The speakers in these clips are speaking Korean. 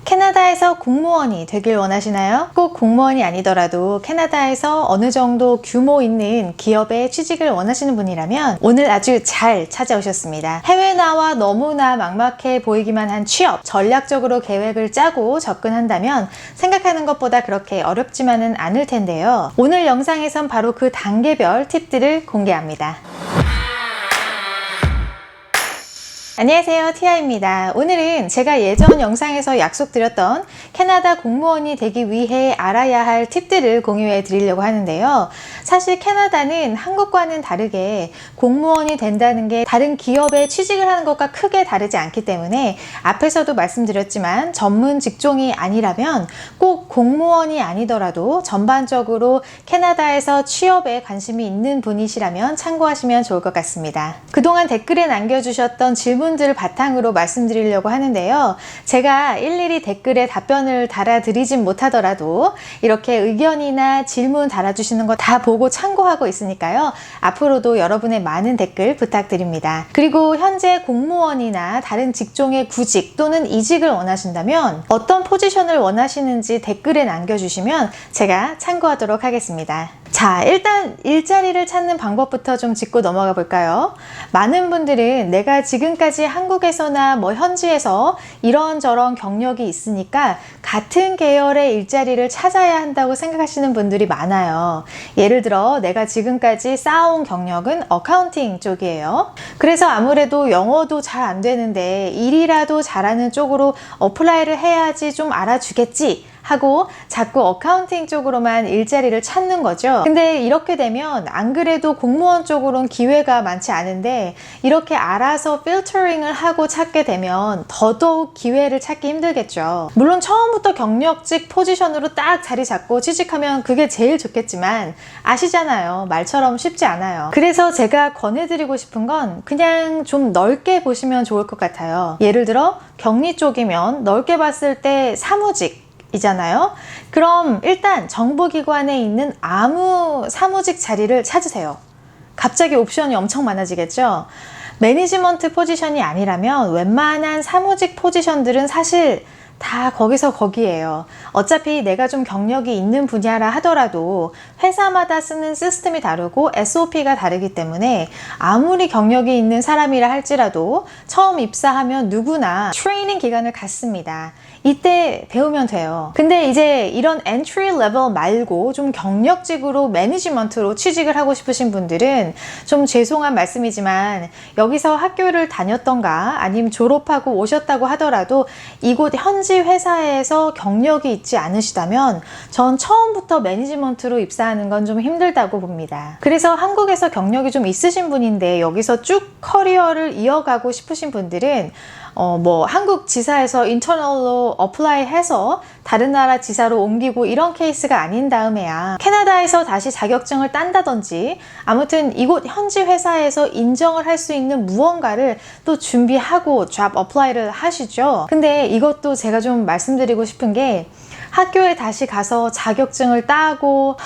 캐나다에서 공무원이 되길 원하시나요? 꼭 공무원이 아니더라도 캐나다에서 어느 정도 규모 있는 기업에 취직을 원하시는 분이라면 오늘 아주 잘 찾아오셨습니다. 해외 나와 너무나 막막해 보이기만 한 취업, 전략적으로 계획을 짜고 접근한다면 생각하는 것보다 그렇게 어렵지만은 않을 텐데요. 오늘 영상에선 바로 그 단계별 팁들을 공개합니다. 안녕하세요, 티아입니다. 오늘은 제가 예전 영상에서 약속드렸던 캐나다 공무원이 되기 위해 알아야 할 팁들을 공유해 드리려고 하는데요. 사실 캐나다는 한국과는 다르게 공무원이 된다는 게 다른 기업에 취직을 하는 것과 크게 다르지 않기 때문에 앞에서도 말씀드렸지만 전문 직종이 아니라면 꼭 공무원이 아니더라도 전반적으로 캐나다에서 취업에 관심이 있는 분이시라면 참고하시면 좋을 것 같습니다. 그동안 댓글에 남겨주셨던 질문들을 바탕으로 말씀드리려고 하는데요. 제가 일일이 댓글에 답변을 달아드리진 못하더라도 이렇게 의견이나 질문 달아주시는 거 다 보고 참고하고 있으니까요. 앞으로도 여러분의 많은 댓글 부탁드립니다. 그리고 현재 공무원이나 다른 직종의 구직 또는 이직을 원하신다면 어떤 포지션을 원하시는지 댓글에 남겨주시면 제가 참고하도록 하겠습니다. 자, 일단 일자리를 찾는 방법부터 좀 짚고 넘어가 볼까요? 많은 분들은 내가 지금까지 한국에서나 현지에서 이런저런 경력이 있으니까 같은 계열의 일자리를 찾아야 한다고 생각하시는 분들이 많아요. 예를 들어 내가 지금까지 쌓아온 경력은 어카운팅 쪽이에요. 그래서 아무래도 영어도 잘 안 되는데 일이라도 잘하는 쪽으로 어플라이를 해야지 좀 알아주겠지 하고 자꾸 어카운팅 쪽으로만 일자리를 찾는 거죠. 근데 이렇게 되면 안 그래도 공무원 쪽으로는 기회가 많지 않은데 이렇게 알아서 필터링을 하고 찾게 되면 더더욱 기회를 찾기 힘들겠죠. 물론 처음부터 경력직 포지션으로 딱 자리 잡고 취직하면 그게 제일 좋겠지만 아시잖아요. 말처럼 쉽지 않아요. 그래서 제가 권해드리고 싶은 건 그냥 좀 넓게 보시면 좋을 것 같아요. 예를 들어 격리 쪽이면 넓게 봤을 때 사무직 이잖아요. 그럼 일단 정부기관에 있는 아무 사무직 자리를 찾으세요. 갑자기 옵션이 엄청 많아지겠죠. 매니지먼트 포지션이 아니라면 웬만한 사무직 포지션들은 사실 다 거기서 거기에요. 어차피 내가 좀 경력이 있는 분야라 하더라도 회사마다 쓰는 시스템이 다르고 SOP가 다르기 때문에 아무리 경력이 있는 사람이라 할지라도 처음 입사하면 누구나 트레이닝 기간을 갖습니다. 이때 배우면 돼요. 근데 이제 이런 엔트리 레벨 말고 좀 경력직으로 매니지먼트로 취직을 하고 싶으신 분들은 좀 죄송한 말씀이지만 여기서 학교를 다녔던가 아니면 졸업하고 오셨다고 하더라도 이곳 현지 회사에서 경력이 있지 않으시다면 전 처음부터 매니지먼트로 입사하는 건 좀 힘들다고 봅니다. 그래서 한국에서 경력이 좀 있으신 분인데 여기서 쭉 커리어를 이어가고 싶으신 분들은 한국 지사에서 인터널로 어플라이 해서 다른 나라 지사로 옮기고 이런 케이스가 아닌 다음에야 캐나다에서 다시 자격증을 딴다든지 아무튼 이곳 현지 회사에서 인정을 할 수 있는 무언가를 또 준비하고 잡 어플라이를 하시죠. 근데 이것도 제가 좀 말씀드리고 싶은 게 학교에 다시 가서 자격증을 따고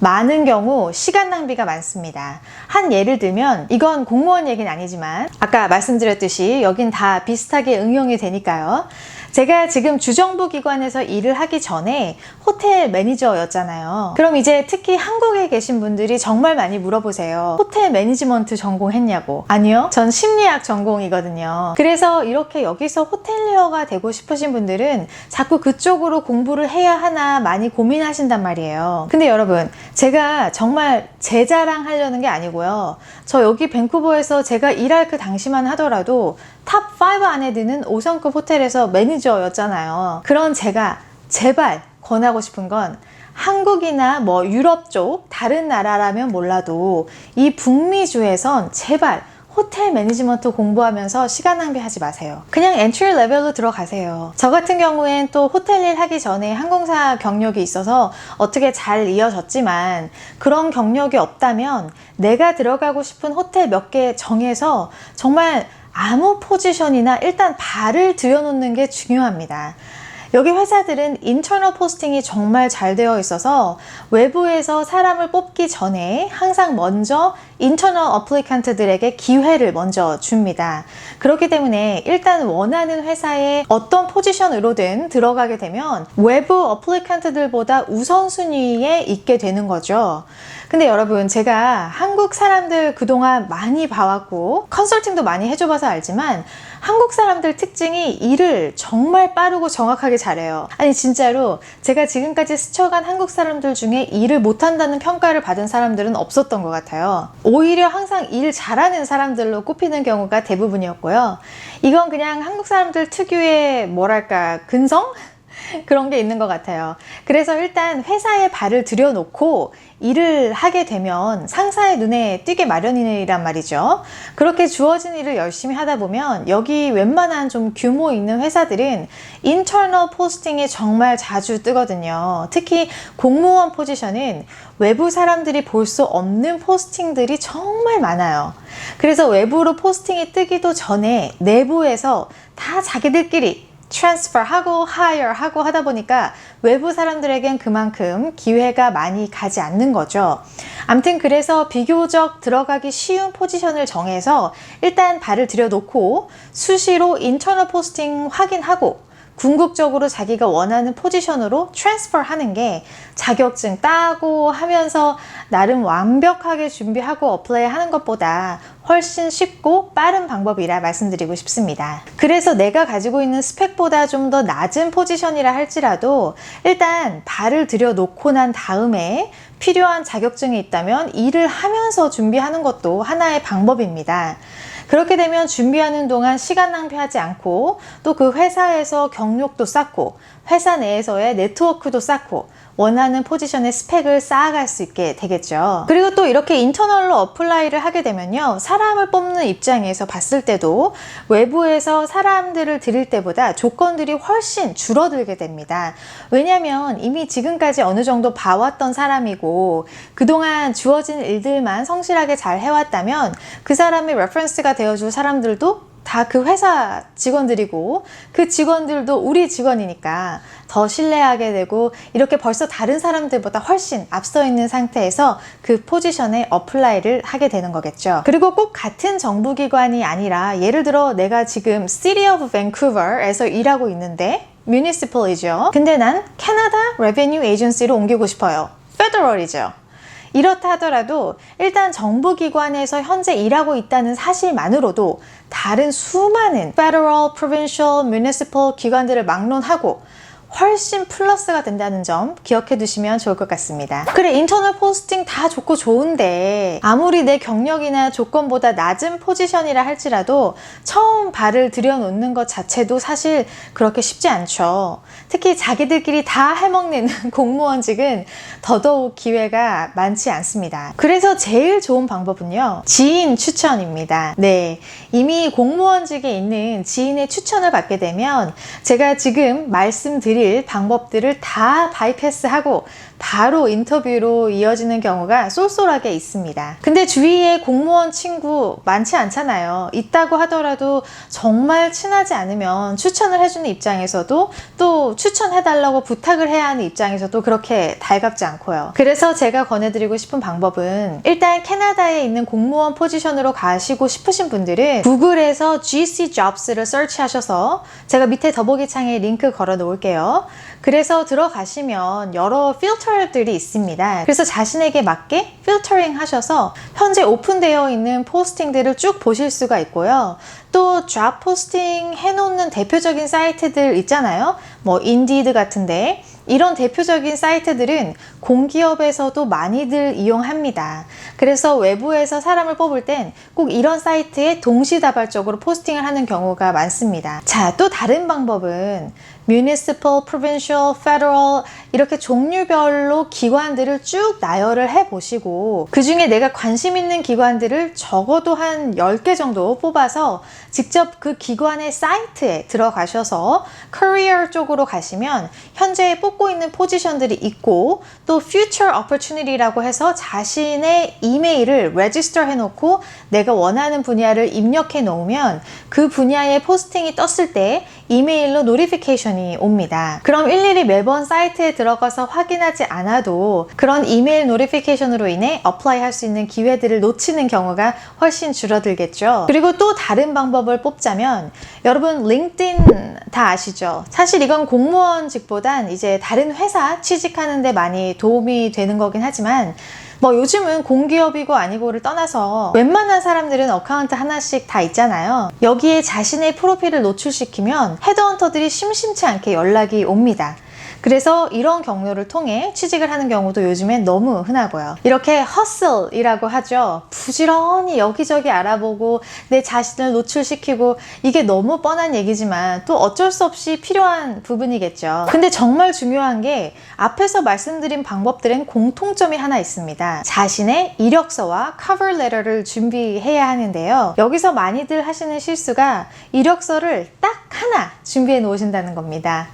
많은 경우 시간 낭비가 많습니다. 한 예를 들면 이건 공무원 얘기는 아니지만 아까 말씀드렸듯이 여긴 다 비슷하게 응용이 되니까요. 제가 지금 주정부 기관에서 일을 하기 전에 호텔 매니저였잖아요. 그럼 이제 특히 한국에 계신 분들이 정말 많이 물어보세요. 호텔 매니지먼트 전공했냐고. 아니요, 전 심리학 전공이거든요. 그래서 이렇게 여기서 호텔리어가 되고 싶으신 분들은 자꾸 그쪽으로 공부를 해야 하나 많이 고민하신단 말이에요. 근데 여러분, 제가 정말 제 자랑하려는 게 아니고요. 저 여기 밴쿠버에서 제가 일할 그 당시만 하더라도 탑 5 안에 드는 5성급 호텔에서 매니저였잖아요. 그런 제가 제발 권하고 싶은 건 한국이나 유럽 쪽 다른 나라라면 몰라도 이 북미주에선 제발 호텔 매니지먼트 공부하면서 시간 낭비하지 마세요. 그냥 엔트리 레벨로 들어가세요. 저 같은 경우엔 또 호텔 일 하기 전에 항공사 경력이 있어서 어떻게 잘 이어졌지만 그런 경력이 없다면 내가 들어가고 싶은 호텔 몇 개 정해서 정말 아무 포지션이나 일단 발을 들여놓는 게 중요합니다. 여기 회사들은 인터널 포스팅이 정말 잘 되어 있어서 외부에서 사람을 뽑기 전에 항상 먼저 인터널 어플리칸트들에게 기회를 먼저 줍니다. 그렇기 때문에 일단 원하는 회사에 어떤 포지션으로든 들어가게 되면 외부 어플리칸트들보다 우선순위에 있게 되는 거죠. 근데 여러분, 제가 한국 사람들 그동안 많이 봐왔고 컨설팅도 많이 해줘봐서 알지만 한국 사람들 특징이 일을 정말 빠르고 정확하게 잘해요. 아니 진짜로 제가 지금까지 스쳐간 한국 사람들 중에 일을 못한다는 평가를 받은 사람들은 없었던 것 같아요. 오히려 항상 일 잘하는 사람들로 꼽히는 경우가 대부분이었고요. 이건 그냥 한국 사람들 특유의 뭐랄까 근성? 그런 게 있는 것 같아요. 그래서 일단 회사에 발을 들여놓고 일을 하게 되면 상사의 눈에 띄게 마련이란 말이죠. 그렇게 주어진 일을 열심히 하다 보면 여기 웬만한 좀 규모 있는 회사들은 인터널 포스팅에 정말 자주 뜨거든요. 특히 공무원 포지션은 외부 사람들이 볼 수 없는 포스팅들이 정말 많아요. 그래서 외부로 포스팅이 뜨기도 전에 내부에서 다 자기들끼리 트랜스퍼하고 하이어하고 하다 보니까 외부 사람들에겐 그만큼 기회가 많이 가지 않는 거죠. 아무튼 그래서 비교적 들어가기 쉬운 포지션을 정해서 일단 발을 들여놓고 수시로 인터널 포스팅 확인하고 궁극적으로 자기가 원하는 포지션으로 트랜스퍼 하는 게 자격증 따고 하면서 나름 완벽하게 준비하고 어플라이 하는 것보다 훨씬 쉽고 빠른 방법이라 말씀드리고 싶습니다. 그래서 내가 가지고 있는 스펙보다 좀 더 낮은 포지션이라 할지라도 일단 발을 들여놓고 난 다음에 필요한 자격증이 있다면 일을 하면서 준비하는 것도 하나의 방법입니다. 그렇게 되면 준비하는 동안 시간 낭비하지 않고 또 그 회사에서 경력도 쌓고 회사 내에서의 네트워크도 쌓고 원하는 포지션의 스펙을 쌓아갈 수 있게 되겠죠. 그리고 또 이렇게 인터널로 어플라이를 하게 되면요, 사람을 뽑는 입장에서 봤을 때도 외부에서 사람들을 들일 때보다 조건들이 훨씬 줄어들게 됩니다. 왜냐하면 이미 지금까지 어느 정도 봐왔던 사람이고 그동안 주어진 일들만 성실하게 잘 해왔다면 그 사람의 레퍼런스가 되어줄 사람들도 다 그 회사 직원들이고 그 직원들도 우리 직원이니까 더 신뢰하게 되고 이렇게 벌써 다른 사람들보다 훨씬 앞서 있는 상태에서 그 포지션에 어플라이를 하게 되는 거겠죠. 그리고 꼭 같은 정부기관이 아니라 예를 들어 내가 지금 City of Vancouver에서 일하고 있는데 Municipal이죠. 근데 난 캐나다 Revenue Agency로 옮기고 싶어요. Federal이죠. 이렇다 하더라도 일단 정부기관에서 현재 일하고 있다는 사실만으로도 다른 수많은 Federal, Provincial, Municipal 기관들을 막론하고 훨씬 플러스가 된다는 점 기억해 두시면 좋을 것 같습니다. 그래, 인터널 포스팅 다 좋고 좋은데 아무리 내 경력이나 조건보다 낮은 포지션이라 할지라도 처음 발을 들여놓는 것 자체도 사실 그렇게 쉽지 않죠. 특히 자기들끼리 다 해먹는 공무원직은 더더욱 기회가 많지 않습니다. 그래서 제일 좋은 방법은요, 지인 추천입니다. 네, 이미 공무원직에 있는 지인의 추천을 받게 되면 제가 지금 말씀드릴 방법들을 다 바이패스하고 바로 인터뷰로 이어지는 경우가 쏠쏠하게 있습니다. 근데 주위에 공무원 친구 많지 않잖아요. 있다고 하더라도 정말 친하지 않으면 추천을 해주는 입장에서도 또 추천해달라고 부탁을 해야 하는 입장에서도 그렇게 달갑지 않고요. 그래서 제가 권해드리고 싶은 방법은 일단 캐나다에 있는 공무원 포지션으로 가시고 싶으신 분들은 구글에서 GC Jobs를 설치하셔서 제가 밑에 더보기창에 링크 걸어 놓을게요. 그래서 들어가시면 여러 필터들이 있습니다. 그래서 자신에게 맞게 필터링 하셔서 현재 오픈되어 있는 포스팅들을 쭉 보실 수가 있고요. 또 잡 포스팅 해놓는 대표적인 사이트들 있잖아요. 뭐 인디드 같은데 이런 대표적인 사이트들은 공기업에서도 많이들 이용합니다. 그래서 외부에서 사람을 뽑을 땐 꼭 이런 사이트에 동시다발적으로 포스팅을 하는 경우가 많습니다. 자, 또 다른 방법은 Municipal, Provincial, Federal 이렇게 종류별로 기관들을 쭉 나열을 해보시고 그 중에 내가 관심 있는 기관들을 적어도 한 10개 정도 뽑아서 직접 그 기관의 사이트에 들어가셔서 Career 쪽으로 가시면 현재 뽑고 있는 포지션들이 있고 또 Future Opportunity라고 해서 자신의 이메일을 레지스터 해놓고 내가 원하는 분야를 입력해 놓으면 그 분야의 포스팅이 떴을 때 이메일로 노티피케이션이 노티피케이션이 옵니다. 그럼 일일이 매번 사이트에 들어가서 확인하지 않아도 그런 이메일 노티피케이션으로 인해 어플라이 할 수 있는 기회들을 놓치는 경우가 훨씬 줄어들겠죠. 그리고 또 다른 방법을 뽑자면 여러분 링크드인 다 아시죠? 사실 이건 공무원직보단 이제 다른 회사 취직하는데 많이 도움이 되는 거긴 하지만 요즘은 공기업이고 아니고를 떠나서 웬만한 사람들은 어카운트 하나씩 다 있잖아요. 여기에 자신의 프로필을 노출시키면 헤드헌터들이 심심치 않게 연락이 옵니다. 그래서 이런 경로를 통해 취직을 하는 경우도 요즘엔 너무 흔하고요. 이렇게 허슬이라고 하죠. 부지런히 여기저기 알아보고 내 자신을 노출시키고 이게 너무 뻔한 얘기지만 또 어쩔 수 없이 필요한 부분이겠죠. 근데 정말 중요한 게 앞에서 말씀드린 방법들엔 공통점이 하나 있습니다. 자신의 이력서와 커버 레터를 준비해야 하는데요. 여기서 많이들 하시는 실수가 이력서를 딱 하나 준비해 놓으신다는 겁니다.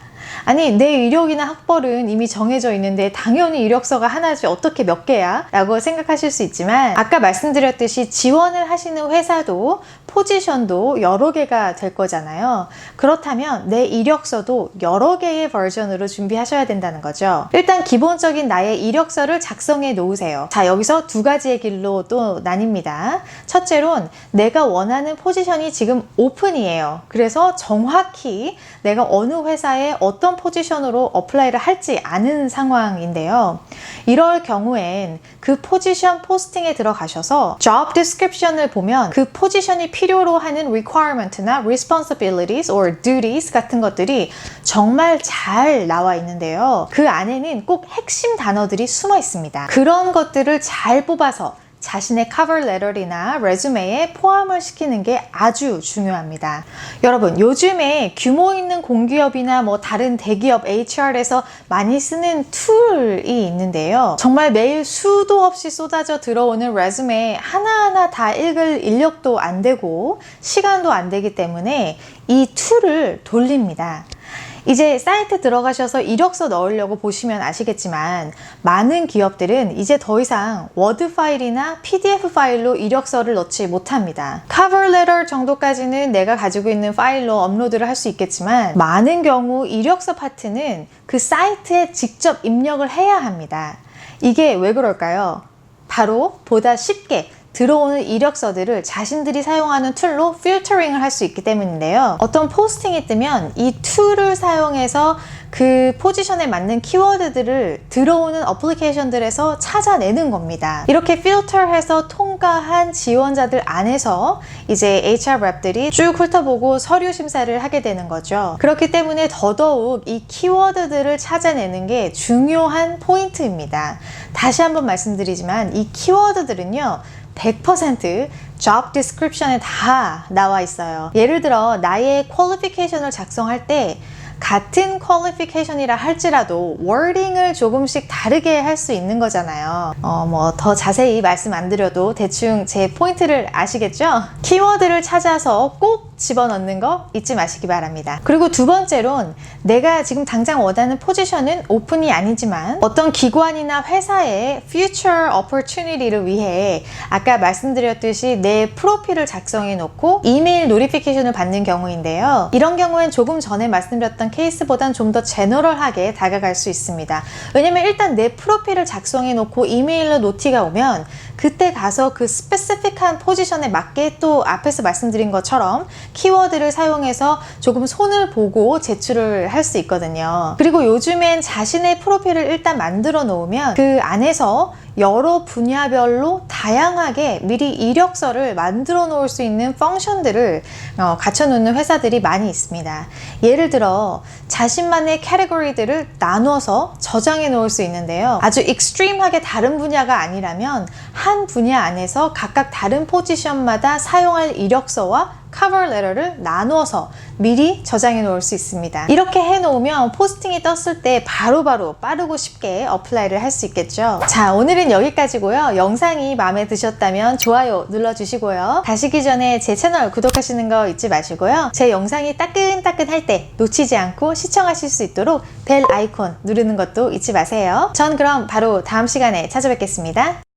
아니 내 이력이나 학벌은 이미 정해져 있는데 당연히 이력서가 하나지 어떻게 몇 개야? 라고 생각하실 수 있지만 아까 말씀드렸듯이 지원을 하시는 회사도 포지션도 여러 개가 될 거잖아요. 그렇다면 내 이력서도 여러 개의 버전으로 준비하셔야 된다는 거죠. 일단 기본적인 나의 이력서를 작성해 놓으세요. 자, 여기서 두 가지의 길로 또 나뉩니다. 첫째론 내가 원하는 포지션이 지금 오픈이에요. 그래서 정확히 내가 어느 회사에 어떤 포지션으로 어플라이를 할지 아는 상황인데요. 이럴 경우엔 그 포지션 포스팅에 들어가셔서 job description을 보면 그 포지션이 필요로 하는 requirement나 responsibilities or duties 같은 것들이 정말 잘 나와 있는데요. 그 안에는 꼭 핵심 단어들이 숨어 있습니다. 그런 것들을 잘 뽑아서 자신의 커버 레터나 레주메에 포함을 시키는 게 아주 중요합니다. 여러분, 요즘에 규모 있는 공기업이나 다른 대기업 HR에서 많이 쓰는 툴이 있는데요. 정말 매일 수도 없이 쏟아져 들어오는 레주메 하나하나 다 읽을 인력도 안 되고 시간도 안 되기 때문에 이 툴을 돌립니다. 이제 사이트 들어가셔서 이력서 넣으려고 보시면 아시겠지만 많은 기업들은 이제 더 이상 워드 파일이나 PDF 파일로 이력서를 넣지 못합니다. 커버 레터 정도까지는 내가 가지고 있는 파일로 업로드를 할 수 있겠지만 많은 경우 이력서 파트는 그 사이트에 직접 입력을 해야 합니다. 이게 왜 그럴까요? 바로 보다 쉽게 들어오는 이력서들을 자신들이 사용하는 툴로 필터링을 할 수 있기 때문인데요. 어떤 포스팅이 뜨면 이 툴을 사용해서 그 포지션에 맞는 키워드들을 들어오는 어플리케이션들에서 찾아내는 겁니다. 이렇게 필터해서 통과한 지원자들 안에서 이제 HR 랩들이 쭉 훑어보고 서류 심사를 하게 되는 거죠. 그렇기 때문에 더더욱 이 키워드들을 찾아내는 게 중요한 포인트입니다. 다시 한번 말씀드리지만 이 키워드들은요 100% job description에 다 나와 있어요. 예를 들어 나의 qualification을 작성할 때 같은 퀄리피케이션이라 할지라도 워딩을 조금씩 다르게 할 수 있는 거잖아요. 더 자세히 말씀 안 드려도 대충 제 포인트를 아시겠죠? 키워드를 찾아서 꼭 집어넣는 거 잊지 마시기 바랍니다. 그리고 두 번째론 내가 지금 당장 원하는 포지션은 오픈이 아니지만 어떤 기관이나 회사의 future opportunity를 위해 아까 말씀드렸듯이 내 프로필을 작성해 놓고 이메일 노티피케이션을 받는 경우인데요. 이런 경우엔 조금 전에 말씀드렸던 케이스보단 좀 더 제너럴하게 다가갈 수 있습니다. 왜냐면 일단 내 프로필을 작성해 놓고 이메일로 노티가 오면 그때 가서 그 스페시픽한 포지션에 맞게 또 앞에서 말씀드린 것처럼 키워드를 사용해서 조금 손을 보고 제출을 할 수 있거든요. 그리고 요즘엔 자신의 프로필을 일단 만들어 놓으면 그 안에서 여러 분야별로 다양하게 미리 이력서를 만들어 놓을 수 있는 펑션들을 갖춰 놓는 회사들이 많이 있습니다. 예를 들어 자신만의 캐테고리들을 나눠서 저장해 놓을 수 있는데요. 아주 익스트림하게 다른 분야가 아니라면 한 분야 안에서 각각 다른 포지션마다 사용할 이력서와 커버 레터를 나누어서 미리 저장해 놓을 수 있습니다. 이렇게 해 놓으면 포스팅이 떴을 때 바로바로 빠르고 쉽게 어플라이를 할 수 있겠죠. 자, 오늘은 여기까지고요. 영상이 마음에 드셨다면 좋아요 눌러주시고요. 가시기 전에 제 채널 구독하시는 거 잊지 마시고요. 제 영상이 따끈따끈할 때 놓치지 않고 시청하실 수 있도록 벨 아이콘 누르는 것도 잊지 마세요. 전 그럼 바로 다음 시간에 찾아뵙겠습니다.